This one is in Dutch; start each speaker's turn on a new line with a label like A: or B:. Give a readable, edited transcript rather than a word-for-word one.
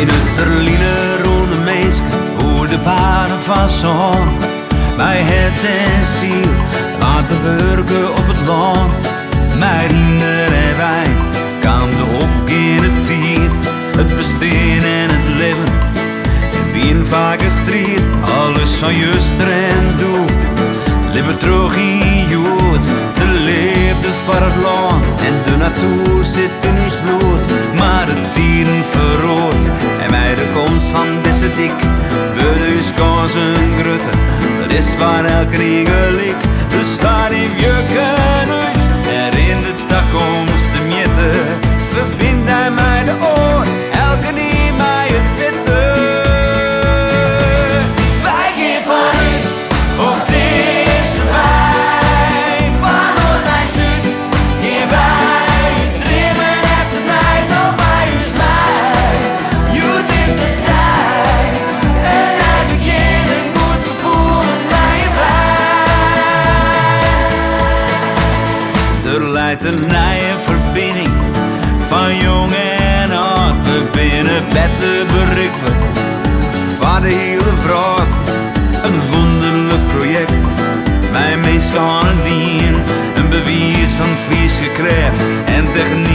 A: In het verliezen ronde meesten hoe de paden van zon. Bij het en ziel laten werken op het land. Mijn rinder en wij kan de op in het tijd. Het bestaan en het leven. En wie een vage strijd, alles van juster en doe. Leven terug in jood, de liefde voor het land. En de natuur zit in ons bloed, maar de dieren verrood. En bij de komst van deze dik, worden ons kansen grutten. Dat is waar elke regelijk, dus staat in jukken uit. Er in de toekomst te meten, verbind hij mij de oor, elke die mij het witte. Wij gaan vanuit op deze wij, van Noord naar Zuid, gaan wij streamen efter mij, nog bij ons mij. Jood is de tijd, en hij begint een goed gevoel naar je bij. Er leidt een nieuwe verbinding van jong en oud. We binnen beter bereiken van de hele vraag. Een wonderlijk project, wij meestal een dien. Een bewijs van vies gekregen en techniek.